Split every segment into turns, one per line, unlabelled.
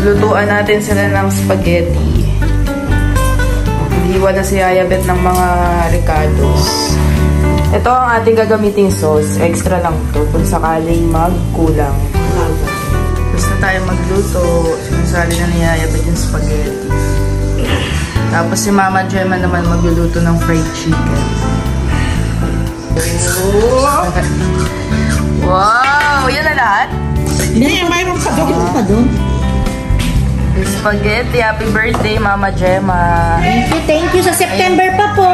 Lulutuan natin sila ng spaghetti. Hiwa na si Yayabet ng mga ricados. Ito ang ating gagamiting sauce. Extra lang to kung sakaling magkulang. Basta tayo magluto. Sinasali na ni Yayabet yung spaghetti. Tapos si Mama Gemma naman magluluto ng fried chicken. Wow! Yan na lahat?
Hindi, mayroon pa doon. Mayroon pa doon.
Spaghetti. Happy birthday, Mama Gemma.
Thank you. Sa September pa po.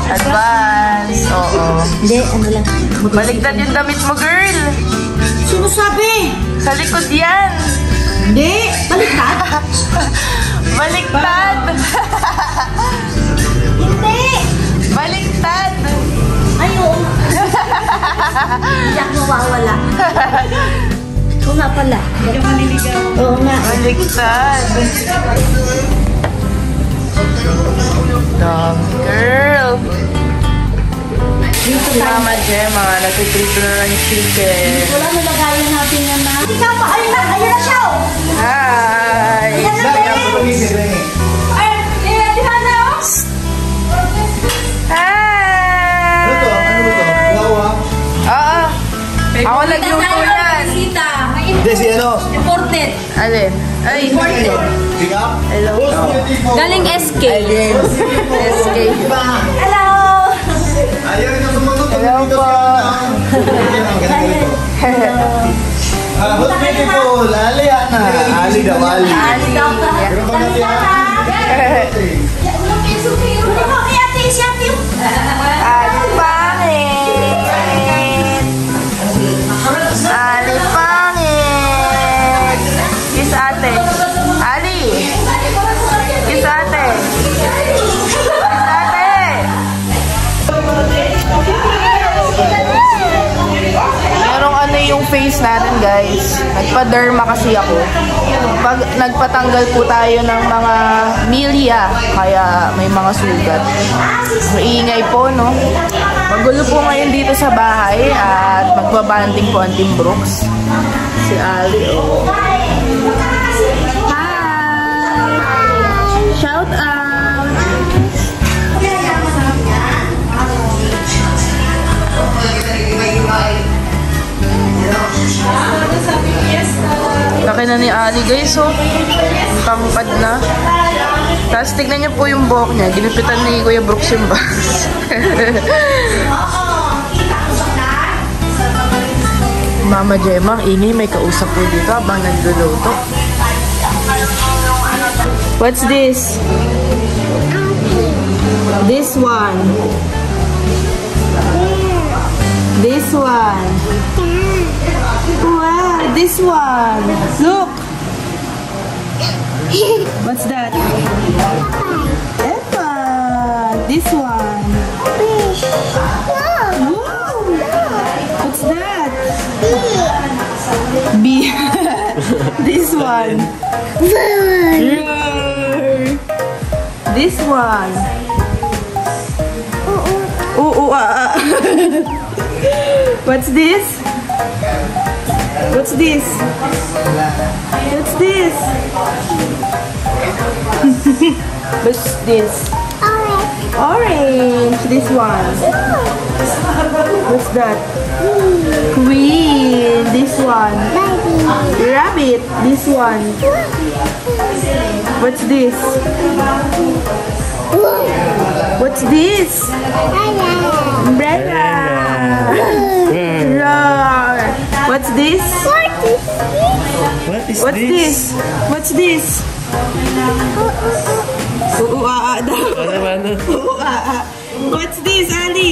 Advance. Oo.
Hindi, ano lang.
Baligtad yung damit mo, girl.
Sino sabi?
Sa likod yan.
Hindi, baliktad.
Baliktad.
Hindi.
Baliktad.
Ay, oo. Iyak mawawala. Oo nga pala. Oo nga.
Baliktad. Dog girl. Si Mama Gemma, natitrito na ng chicken.
Wala mo lagayan natin yan na. Ikaw pa, ayun na siya.
Hi!
Ayan na,
Hi! Oo. Ako nagluto yan.
Hindi, si ano?
Imported.
Alin? Ay,
Imported.
Pick up?
hello.
Galing SK.
SK.
Hello.
Ayaw na sumunod.
Hello po.
What's beautiful? Ali, Ana. Ali daw, Ali.
Ali. Ali pangit. Ali pangit. Kiss ate. Ali. Kiss ate. Kiss ate. Merong ano yung face natin, guys. Nagpa-derma kasi ako. Nagpatanggal po tayo ng mga milya, kaya may mga sugat. Maingay po, no? Magulo po ngayon dito sa bahay at magbabanding po ang Team Brooks. Si Ali, oh. Hi! Shout out! Laki na ni Ali, guys, oh. Tangkad na. Tapos tignan niyo po yung buhok niya. Ginupitan ni Kuya Brooks yung bangs. Mama Gemma, ingay, may kausap po dito habang nagluluto. What's this? This one. This one. Wow, this one. Look. What's that? Epa. This one. Wow. What's that? B. This one. This one. What's this? What's this? What's this? What's this? Orange. This one. What's that? Queen. This one. Rabbit. This one. What's this? What's this? Umbrella. Roar. What's this? What's this? What's this? What's this, Ali?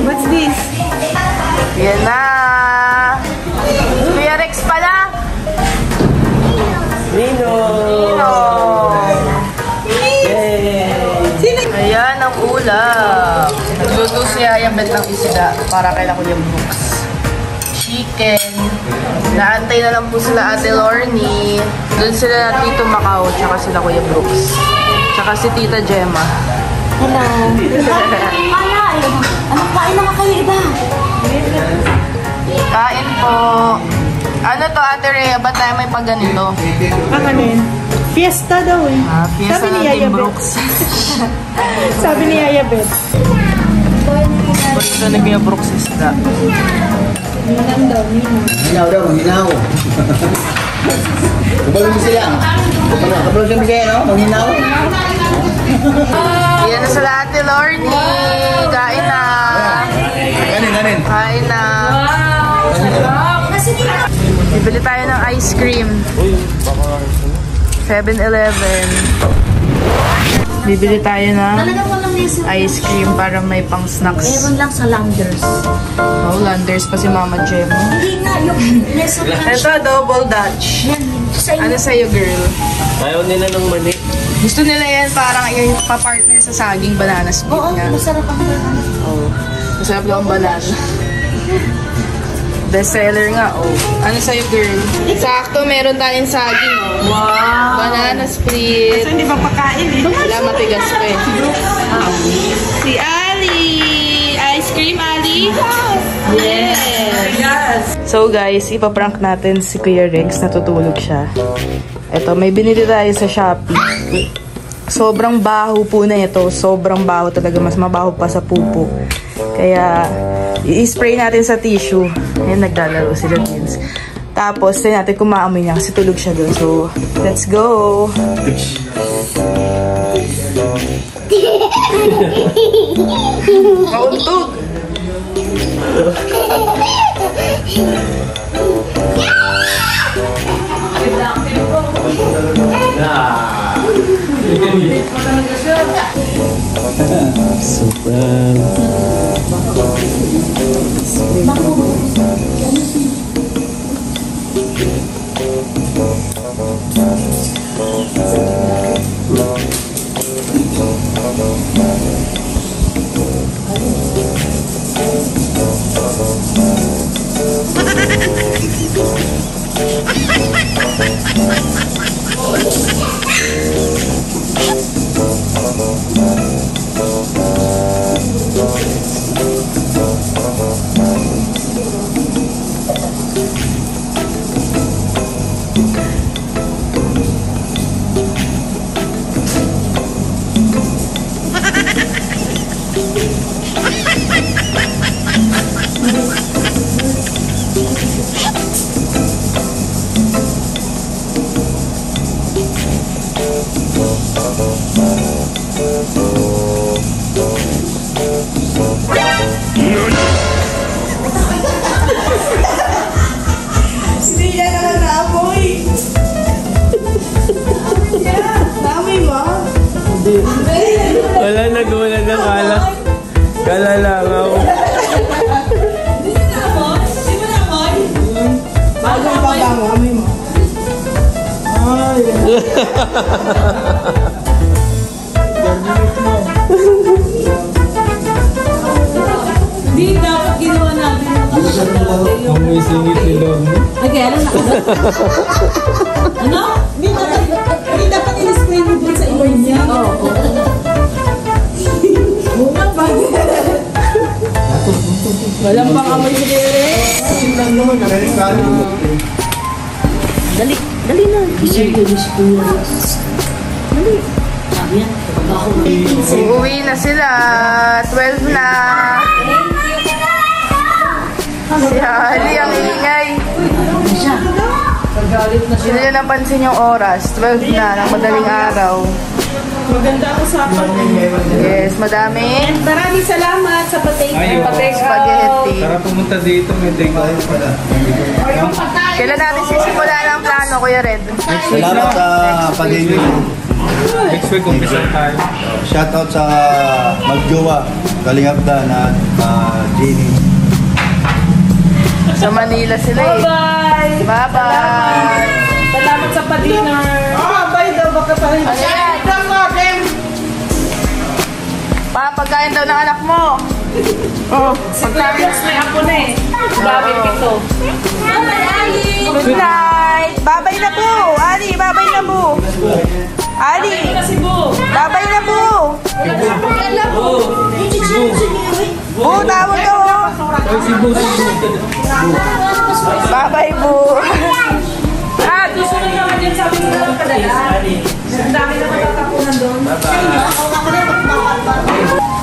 What's this? Yan na. Kuya Rex pala. Nino. Ayan ang ulam. Nagluto si Yayabet ng isda para kay Kuya Brooks. Chicken. Naantay na lang po sila Ate Lorny. Doon sila na Tito Macau, tsaka sila Kuya Brooks. Tsaka si Tita Gemma.
Hello. Ano kain naman kayo iba?
Kain po. Ano to, Ate Rhea? Ba't tayo may pag ganito?
Ano yun? Fiesta daw eh.
Fiesta
Sabi ni
ng
Yaya
Team
Bet.
Brooks.
Sabi ni Yaya Bet.
Basta na Kuya Brooks isda.
Ninang daw, ninang.
Hinaw daw, hinaw. Kabalong mo sila. Kabalong siya bisaya, no? Manghinaw.
Yan na sila Ate Lorny. Kain na.
Kanin.
Kain na. Bibili tayo ng ice cream. 7-Eleven. Bibili tayo ng ice cream para may pang snacks.
Meron lang sa Landers.
Oh, Landers pa si Mama Jem.
Hindi nga, yung lesson lang.
Ito, double Dutch.
Yan, sa
Ano sa'yo, girl?
Ayaw nila ng mani.
Gusto nila yan parang ipapartner sa saging banana split
Oo,
nga.
masarap ang banana.
Oh, masarap lang ang banana. Best seller nga, oh. Ano sa'yo, girl? Sakto, meron tayong saging, oh. Wow! Banana split.
Hindi pa pakain eh.
Wala, matigas pa eh. Si Ali! Ice cream, Ali? Yes! So guys, ipaprank natin si Kuya Rex. Natutulog siya. Ito, may binili tayo sa Shopee. Sobrang baho po na ito. Sobrang baho talaga. Mas mabaho pa sa pupo. Kaya, i-spray natin sa tissue. Ayan, naglalaro sila Vince. Tapos, tayo natin kung maamoy niya kasi tulog siya doon. So, let's go! Mauntog!
Wala, nagulat na kala. Kalalangaw.
Bagong pabango, amoy mo. Ay.
Hindi dapat ginawa natin.
Amoy singit ni Lom.
Okay, alam na. Ano? Hindi dapat in-spray mo doon sa iba niya. Oo.
Walang pang amoy si Dere.
Dali na. Dali. Sabi yan.
Uuwi na sila. 12 na. Si Ali ang ingay. Hindi nyo napansin yung oras. 12 na ng madaling araw.
Maganda ang usapan.
Yes, madami.
Maraming salamat sa
Ayaw.
Patek spaghetti.
Tara pumunta dito, may day ko.
Kailan natin sisimulan ang plano, Kuya Red?
Salamat sa pag-ibig.
Next week, umpisa tayo.
Shoutout sa Magjowa, Kalingapdan at Jenny.
Sa Manila sila eh.
Bye-bye.
Bye-bye.
Salamat sa pa-dinner. Bye daw baka pa rin.
Ano yan? Pagkain daw ng anak mo. Oh, pagkain.
May ako na eh. Babay ito.
Good night. Babay na po. Ali, babay na po. Ali. Babay na po. Bu, tawag ka.
Oy, si Bu.
Bye-bye, Bu.
At susunod naman dyan sa aming mga padala. Ang dami na matatapunan doon.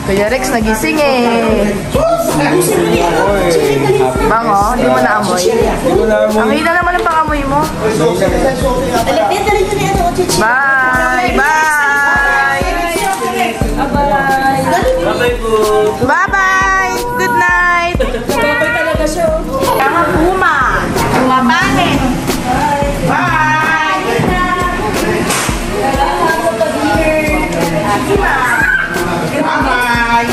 Kuya Rex, nagising eh. Bango, hindi mo naamoy. Ang hina naman ang pangamoy mo. Bye! Bye!
Bye-bye po.
Bye-bye! Good night!
Babay talaga siya.
Mga puma! Pumapanin! Bye! Bye!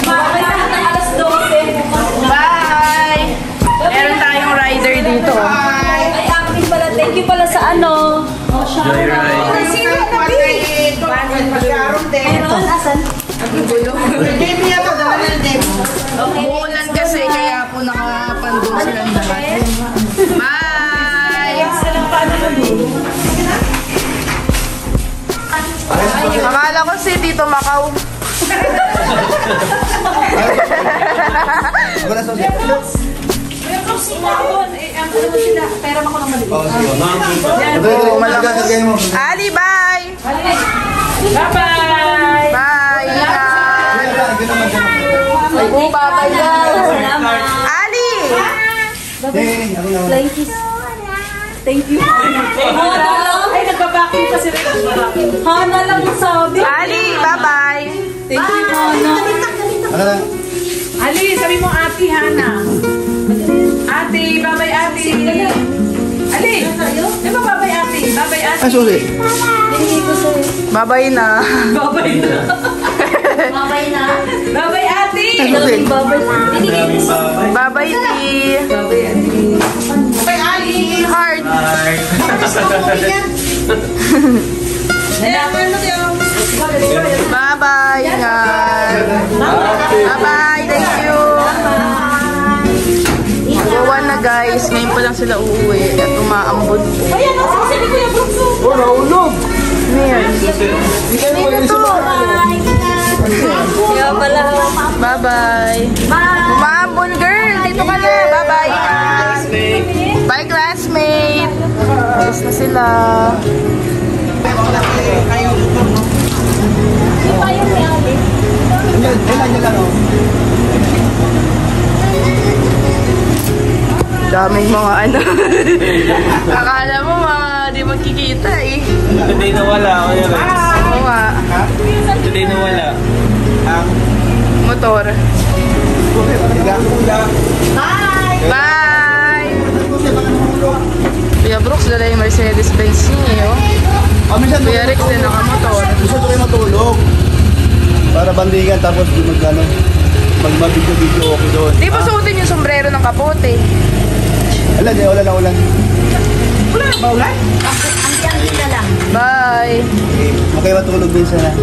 Babay na hanggang alas 12.
Bye! Meron tayong rider dito.
Ay, acting pala. Thank you pala sa ano.
Joyride.
Sino na Meron, asan?
Umuulan kasi kaya po nakapandun silang lahat. Bye! Akala ko si Tito Macau.
Meron sila doon. Ang ano sila. Pera ako ng maliit.
Oo, malakas. Ali, bye!
Bye-bye!
Bye! Ingat! Ay, po, bye-bye daw. Ali!
Flying kiss. Thank you. Hana lang. Ay, nagbabaki pa si Rex. Hana lang yung sabi.
Ali, bye-bye!
Thank you, Hana. Ali, sabi mo ate, Hana. Ate, babay ate. Ali, di ba babay ate? Babay ate.
Ay, sorry.
Bye-bye na.
Babay na.
Babay na.
Babay ate.
Sorry.
Bye-bye, Lee.
Babay ate. Babay Ali.
Heart.
Bye.
Bye-bye. Ingat. Bye-bye. Thank you. Mag-1 na guys. Ngayon pa lang sila uuwi at umaambon po.
Ayan, ang sisi ni Kuya Brooks.
Oh, naulog.
Ano yan? Kanina to.
Kaya pala.
Bye-bye. Umaambon girl. Dito ka na. Bye-bye. Ingat. Bye classmate. Alis na sila. Daming mga ano. Akala mo mga di magkikita eh.
Today nawala ako yun.
Oo nga.
Today nawala.
Motor. Bye! Kuya Brooks, dala yung Mercedes-Benz niya oh. Kuya Rex din nakamotor.
Gusto ko kayo matulog. Para bandingan tapos mag-video-video okay doon.
Di ba suotin yung sombrero ng kapote?
Wala, di. Wala na ulan.
Ang lang.
Bye!
Okay, matulog din sana.